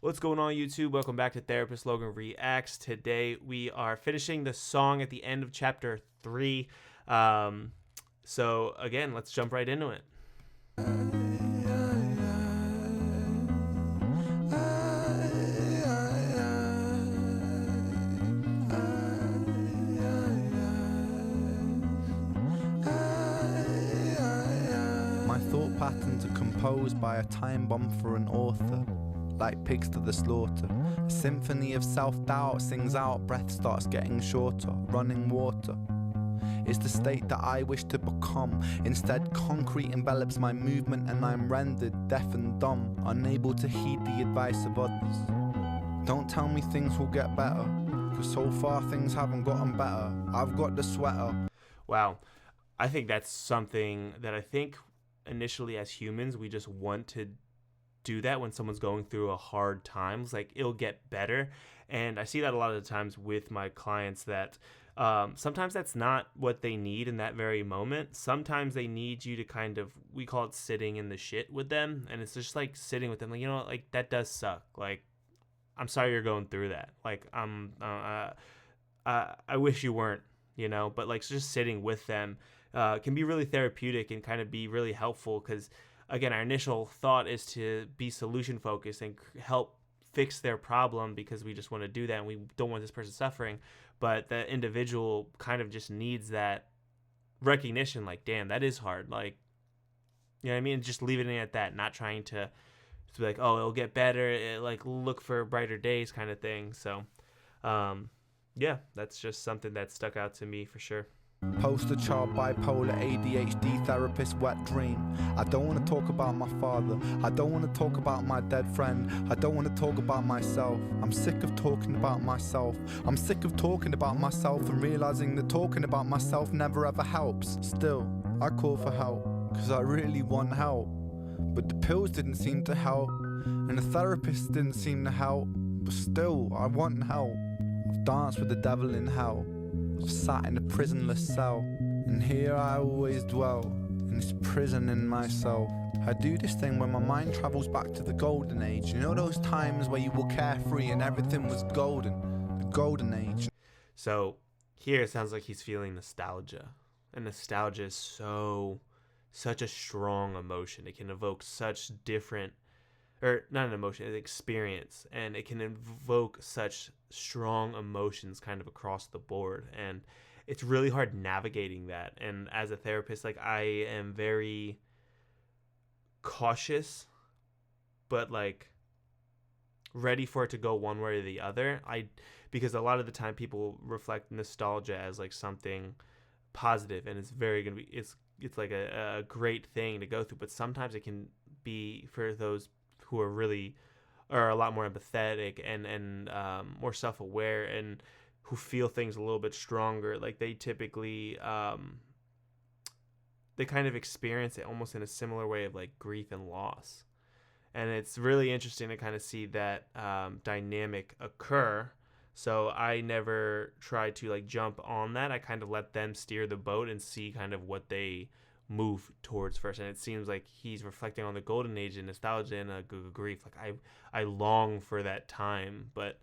What's going on, YouTube? Welcome back to Therapist Logan Reacts. Today we are finishing the song at the end of chapter 3. So again, let's jump right into it. My thought patterns are composed by a time bomb for an author, like pigs to the slaughter. A symphony of self-doubt sings out, breath starts getting shorter. Running water is the state that I wish to become. Instead, concrete envelops my movement and I'm rendered deaf and dumb, unable to heed the advice of others. Don't tell me things will get better, cause so far things haven't gotten better. I've got the sweater. Wow. I think that's something that I think initially as humans we just want to do that when someone's going through a hard times, like it'll get better. And I see that a lot of the times with my clients that sometimes that's not what they need in that very moment. Sometimes they need you to kind of, we call it sitting in the shit with them, and it's just like sitting with them, like, you know, like that does suck, like I'm sorry you're going through that, like I wish you weren't, you know. But like just sitting with them can be really therapeutic and kind of be really helpful, because again, our initial thought is to be solution focused and help fix their problem because we just want to do that and we don't want this person suffering. But the individual kind of just needs that recognition, like, damn, that is hard, like, you know what I mean? Just leaving it at that, not trying to be like, oh, it'll get better, like look for brighter days kind of thing. So yeah, that's just something that stuck out to me for sure. Poster child, bipolar, ADHD, therapist, wet dream. I don't want to talk about my father. I don't want to talk about my dead friend. I don't want to talk about myself. I'm sick of talking about myself. I'm sick of talking about myself and realizing that talking about myself never ever helps. Still, I call for help, because I really want help. But the pills didn't seem to help, and the therapist didn't seem to help. But still, I want help. I've danced with the devil in hell. I've sat in a prisonless cell, and here I always dwell, in this prison in myself. I do this thing where my mind travels back to the golden age. You know those times where you were carefree and everything was golden? The golden age. So here it sounds like he's feeling nostalgia. And nostalgia is such a strong emotion. It can evoke such different, or not an emotion, an experience, and it can evoke such strong emotions kind of across the board, and it's really hard navigating that. And as a therapist, like, I am very cautious but like ready for it to go one way or the other. Because a lot of the time people reflect nostalgia as like something positive, and it's very gonna be, it's like a great thing to go through, but sometimes it can be, for those who are a lot more empathetic and more self-aware and who feel things a little bit stronger, like they typically they kind of experience it almost in a similar way of like grief and loss. And it's really interesting to kind of see that dynamic occur. So I never try to like jump on that. I kind of let them steer the boat and see kind of what they move towards first. And it seems like he's reflecting on the golden age and nostalgia and grief. Like I long for that time, but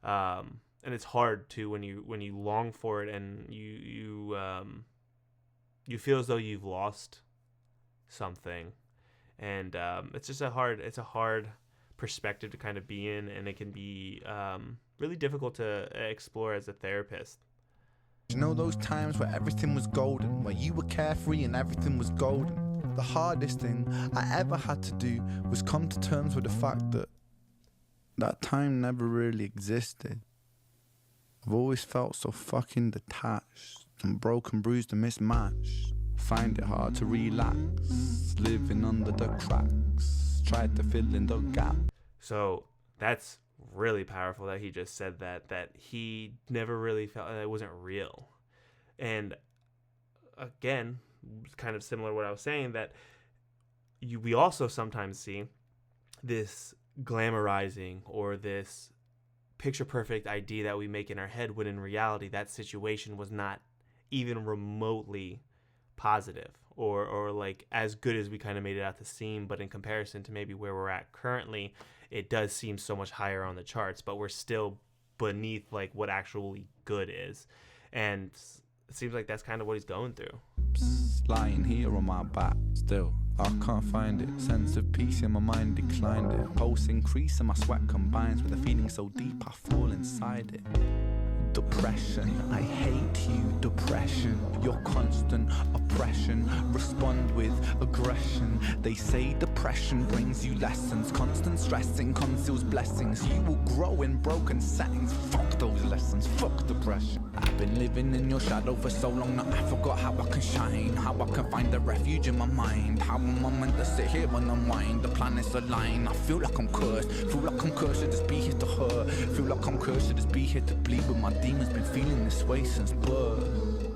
and it's hard too when you long for it and you feel as though you've lost something. And it's just a hard perspective to kind of be in, and it can be really difficult to explore as a therapist. You know those times where everything was golden, where you were carefree and everything was golden? The hardest thing I ever had to do was come to terms with the fact that that time never really existed. I've always felt so fucking detached and broken, bruised and mismatched. Find it hard to relax, living under the cracks, tried to fill in the gap. So that's really powerful that he just said that he never really felt that it wasn't real. And again, kind of similar to what I was saying, that we also sometimes see this glamorizing or this picture perfect idea that we make in our head, when in reality that situation was not even remotely positive or like as good as we kind of made it out to seem, but in comparison to maybe where we're at currently, it does seem so much higher on the charts, but we're still beneath like what actually good is. And it seems like that's kind of what he's going through. Lying here on my back still, I can't find it. Sense of peace in my mind declined it. Pulse increase and my sweat combines with a feeling so deep I fall inside it. Depression, I hate you, depression. Your constant oppression, respond with aggression. They say depression brings you lessons. Constant stressing conceals blessings. You will grow in broken settings. Fuck those lessons, fuck depression. I've been living in your shadow for so long that I forgot how I can shine. How I can find a refuge in my mind. How am I meant to sit here and unwind? The planets align. I feel like I'm cursed. Feel like I'm cursed to just be here to hurt. Feel like I'm cursed to just be here to bleed. But my demons been feeling this way since birth.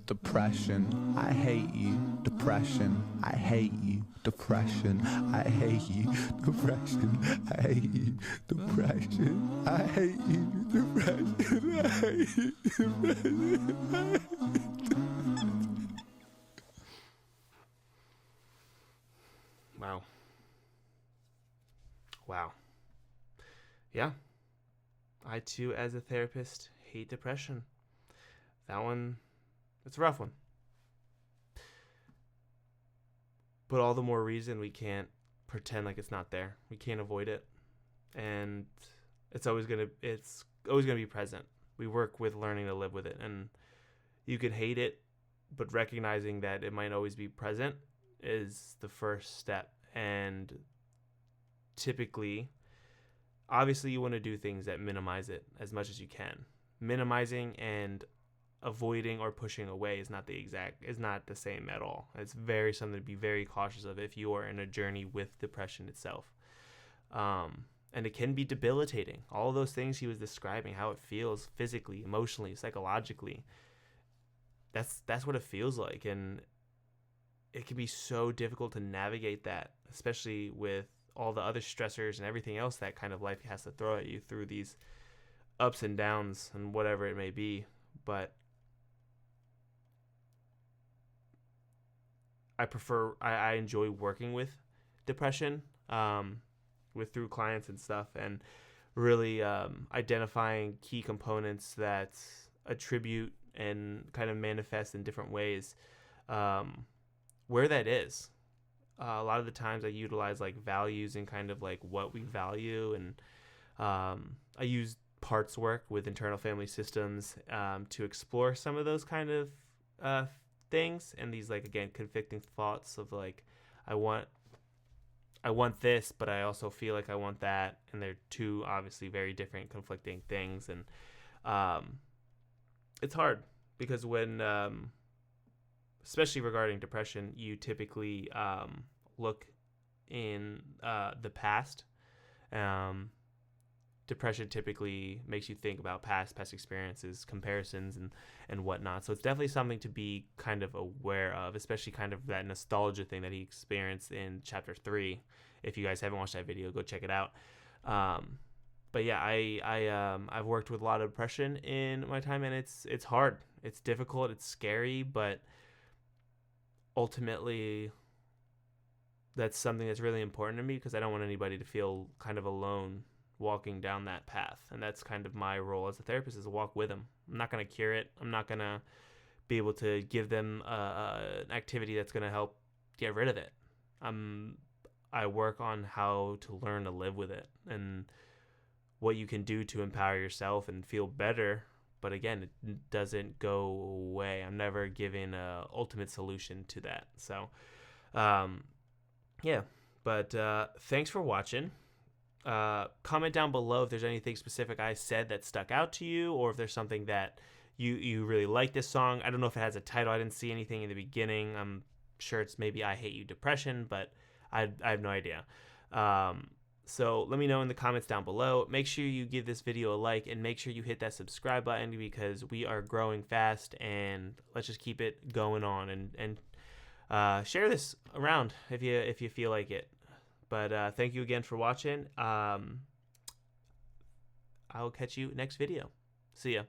Depression, I hate you. Depression, I hate you. Depression, I hate you. Depression, I hate you. Depression, I hate you. Depression, I hate you. Depression, I hate you. Wow. Yeah. I too, as a therapist, hate depression. That one, it's a rough one. But all the more reason we can't pretend like it's not there. We can't avoid it. And it's always gonna be present. We work with learning to live with it. And you could hate it, but recognizing that it might always be present is the first step. And typically, obviously you want to do things that minimize it as much as you can. Minimizing and avoiding or pushing away is not the same at all. It's something to be very cautious of if you are in a journey with depression itself. And it can be debilitating. All of those things he was describing, how it feels physically, emotionally, psychologically. That's what it feels like, and it can be so difficult to navigate that, especially with all the other stressors and everything else that kind of life has to throw at you through these ups and downs and whatever it may be. But I enjoy working with depression, through clients and stuff, and really identifying key components that attribute and kind of manifest in different ways, where that is. A lot of the times I utilize like values and kind of like what we value, and I use parts work with internal family systems to explore some of those kind of things, and these like, again, conflicting thoughts of like I want this, but I also feel like I want that, and they're two obviously very different conflicting things. And it's hard because when especially regarding depression, you typically look in the past. Depression typically makes you think about past experiences, comparisons, and whatnot. So it's definitely something to be kind of aware of, especially kind of that nostalgia thing that he experienced in chapter 3. If you guys haven't watched that video, go check it out. But yeah, I've worked with a lot of depression in my time, and it's hard, it's difficult, it's scary, but ultimately that's something that's really important to me, because I don't want anybody to feel kind of alone walking down that path. And that's kind of my role as a therapist, is to walk with them. I'm not going to cure it. I'm not going to be able to give them an activity that's going to help get rid of it. I work on how to learn to live with it and what you can do to empower yourself and feel better. But again, it doesn't go away. I'm never giving a ultimate solution to that. So, yeah. But thanks for watching. Comment down below if there's anything specific I said that stuck out to you, or if there's something that you really like this song. I don't know if it has a title. I didn't see anything in the beginning. I'm sure it's maybe I Hate You Depression, but I have no idea. So let me know in the comments down below. Make sure you give this video a like, and make sure you hit that subscribe button, because we are growing fast, and let's just keep it going on, and share this around if you feel like it. But thank you again for watching. I'll catch you next video. See ya.